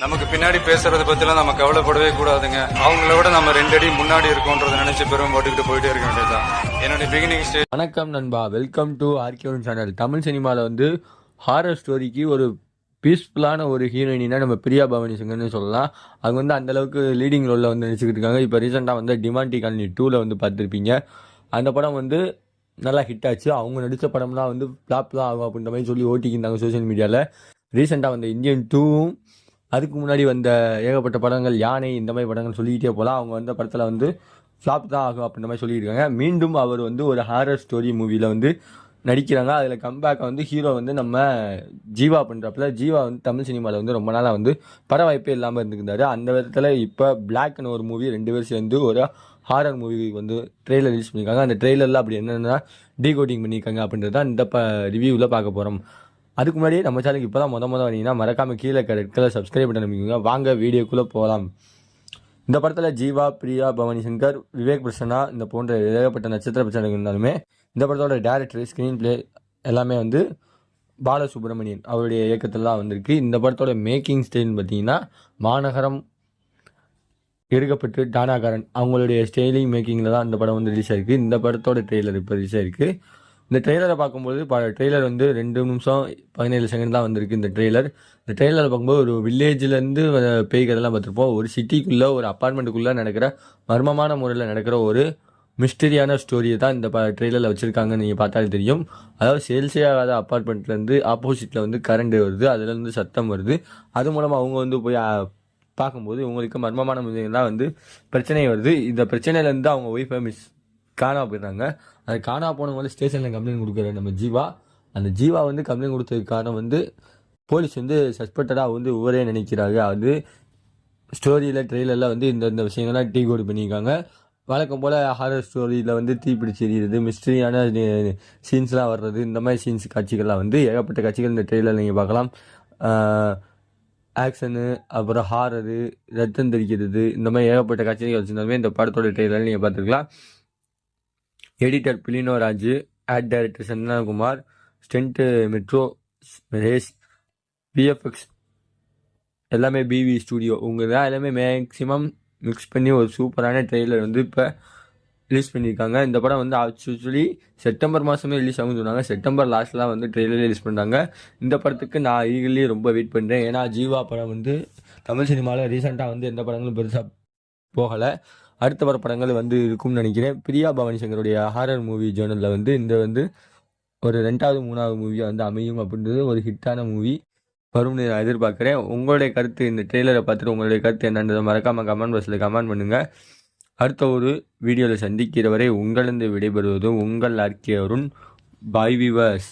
நமக்கு பின்னாடி பேசுறதை பத்திலாம் நம்ம கவலைப்படவே கூடாதுங்க. அவங்கள விட நம்ம 2 அடி முன்னாடி இருக்கோன்றதை நினைச்சு பெரும் போட்டுக்கிட்டு போயிட்டே இருக்க வேண்டியதுதான். என்னோட பிகினிங் ஸ்டேஜ். வணக்கம் நண்பா, வெல்கம் டு ஆர்கியூன் சேனல். தமிழ் சினிமாவில் வந்து ஹாரர் ஸ்டோரிக்கு ஒரு பீஸ்ஃபுல்லான ஒரு ஹீரோயினா நம்ம பிரியா பவானி சங்கர்னு சொல்லலாம். அவங்க வந்து அந்தளவுக்கு லீடிங் ரோலில் வந்து நடிச்சுக்கிட்டு இருக்காங்க. இப்போ ரீசெண்டாக வந்து டிமாண்டி காலனி 2 வந்து பார்த்துருப்பீங்க. அந்த படம் வந்து நல்லா ஹிட் ஆச்சு. அவங்க நடித்த படம்லாம் வந்து ஃப்ளாப்லாம் ஆகும் அப்படின்ற மாதிரி சொல்லி ஓட்டிக்கிருந்தாங்க சோஷியல் மீடியாவில். ரீசெண்டாக வந்த இந்தியன் 2வும் அதுக்கு முன்னாடி வந்த ஏகப்பட்ட படங்கள், யானை, இந்த மாதிரி படங்கள் சொல்லிக்கிட்டே போகலாம். அவங்க வந்த படத்தில் வந்து ஃப்ளாப் தான் ஆகும் அப்படின்ற மாதிரி சொல்லியிருக்காங்க. மீண்டும் அவர் வந்து ஒரு ஹாரர் ஸ்டோரி மூவியில் வந்து நடிக்கிறாங்க. அதில் கம்பேக்கை வந்து ஹீரோ வந்து நம்ம ஜீவா பண்ணுறப்பல, ஜீவா வந்து தமிழ் சினிமாவில் வந்து ரொம்ப நாளாக வந்து பட வாய்ப்பே இல்லாமல் இருந்துருந்தார். அந்த விதத்தில் இப்போ பிளாக்னு ஒரு மூவி 2 பேர் சேர்ந்து ஒரு ஹாரர் மூவி வந்து ட்ரெய்லர் ரிலீஸ் பண்ணியிருக்காங்க. அந்த ட்ரெய்லரில் அப்படி என்னென்னா டீகோடிங் பண்ணியிருக்காங்க அப்படின்றது தான் இந்த ரிவ்யூவில் பார்க்க போகிறோம். அதுக்கு முன்னாடியே நம்ம சேனலுக்கு இப்போ தான் முத வரீங்கன்னா மறக்காமல் கீழே இருக்கிற சப்ஸ்கிரைப் பண்ண நம்பிக்கோங்க. வாங்க வீடியோக்குள்ளே போகலாம். இந்த படத்தில் ஜீவா, பிரியா பவானி சங்கர், விவேக் பிரசன்னா இந்த போன்ற ஏகப்பட்ட நட்சத்திர பிரச்சனைகள் இருந்தாலுமே இந்த படத்தோட டேரக்டர், ஸ்க்ரீன் பிளே எல்லாமே வந்து பாலசுப்ரமணியன் அவருடைய இயக்கத்தில் தான் வந்திருக்கு. இந்த படத்தோட மேக்கிங் ஸ்டைல்னு பார்த்தீங்கன்னா மாநகரம் எடுக்கப்பட்டு டானாகாரன் அவங்களுடைய ஸ்டைலிங் மேக்கிங்கில் தான் இந்த படம் வந்து ரிலீஸ் ஆகிருக்கு. இந்த படத்தோட ட்ரெய்லர் இப்போ ரிலீஸ் ஆகிருக்கு. இந்த ட்ரெய்லரை பார்க்கும்போது ட்ரெய்லர் வந்து 2 நிமிஷம் 17 செகண்ட் தான் வந்திருக்கு. இந்த ட்ரெய்லரை பார்க்கும்போது ஒரு வில்லேஜ்லேருந்து பேய் கதைலாம் பார்த்துருப்போம். ஒரு சிட்டிக்குள்ளே, ஒரு அப்பார்ட்மெண்ட்டுக்குள்ளே நடக்கிற மர்மமான முறையில் நடக்கிற ஒரு மிஸ்டரியான ஸ்டோரியை தான் இந்த ட்ரெய்லரில் வச்சுருக்காங்கன்னு நீங்கள் பார்த்தாலே தெரியும். அதாவது சேல்ஸே ஆகாத அப்பார்ட்மெண்ட்லேருந்து ஆப்போசிட்டில் வந்து கரண்ட் வருது, அதுலேருந்து சத்தம் வருது. அது மூலமாக அவங்க வந்து போய் பார்க்கும்போது இவங்களுக்கு மர்மமான முறையில் வந்து பிரச்சனை வருது. இந்த பிரச்சனையிலேருந்து அவங்க ஒய்ஃபை காணா போயிடுறாங்க. அது காணா போனவங்க வந்து ஸ்டேஷனில் கம்ப்ளைண்ட் கொடுக்குறாரு நம்ம ஜீவா. அந்த ஜீவா வந்து கம்ப்ளைண்ட் கொடுத்ததுக்கு காரணம் வந்து போலீஸ் வந்து சஸ்பெக்டடாக வந்து ஒவ்வொரே நினைக்கிறாங்க. அது ஸ்டோரியில் ட்ரெயிலரில் வந்து இந்த விஷயங்கள்லாம் டீகோடு பண்ணியிருக்காங்க. வழக்கம் போல் ஹாரர் ஸ்டோரியில் வந்து தீப்பிடிச்சு எறிகிறது, மிஸ்டரியான சீன்ஸ்லாம் வர்றது, இந்த மாதிரி சீன்ஸ் காட்சிகள்லாம் வந்து ஏகப்பட்ட காட்சிகள் இந்த ட்ரெயிலரில் நீங்கள் பார்க்கலாம். ஆக்ஷனு, அப்புறம் ஹாரரு, ரத்தம் தெரிக்கிறது, இந்த மாதிரி ஏகப்பட்ட காட்சிகள் வச்சுருந்தாலுமே இந்த படத்தோட ட்ரெயிலரில் நீங்கள் பார்த்துருக்கலாம். Editor Philomin Raj, art director Santhanakumar, stunt Metro Mahesh, VFX எல்லாமே பிவி ஸ்டூடியோ. உங்க தான் எல்லாமே மேக்ஸிமம் மிக்ஸ் பண்ணி ஒரு சூப்பரான ட்ரெய்லர் வந்து இப்போ ரிலீஸ் பண்ணியிருக்காங்க. இந்த படம் வந்து ஆக்சுவலி செப்டம்பர் மாதமே ரிலீஸ் ஆகும்னு சொன்னாங்க. செப்டம்பர் லாஸ்ட்லாம் வந்து ட்ரெய்லரே ரிலீஸ் பண்ணுறாங்க. இந்த படத்துக்கு நான் ஈகர்லி ரொம்ப வெயிட் பண்ணுறேன். ஏன்னா ஜீவா படம் வந்து தமிழ் சினிமாவில் ரீசெண்டாக வந்து எந்த படங்களும் பெருசாக போகலை. அடுத்த வர படங்கள் வந்து இருக்கும்னு நினைக்கிறேன். பிரியா பவானி சங்கருடைய ஹாரர் மூவி ஜேர்னலில் வந்து இந்த வந்து ஒரு 2வது 3வது மூவியாக வந்து அமையும் அப்படின்றது ஒரு ஹிட்டான மூவி வரும்னு நான் எதிர்பார்க்குறேன். உங்களுடைய கருத்து, இந்த ட்ரெய்லரை பார்த்துட்டு உங்களுடைய கருத்து என்னன்றதை மறக்காமல் கமெண்ட் பாக்ஸில் கமெண்ட் பண்ணுங்கள். அடுத்த ஒரு வீடியோவில் சந்திக்கிற வரை உங்களிருந்து விடைபெறுவதும் உங்கள் ஆர்கே அருண். பாய் வியூவர்ஸ்.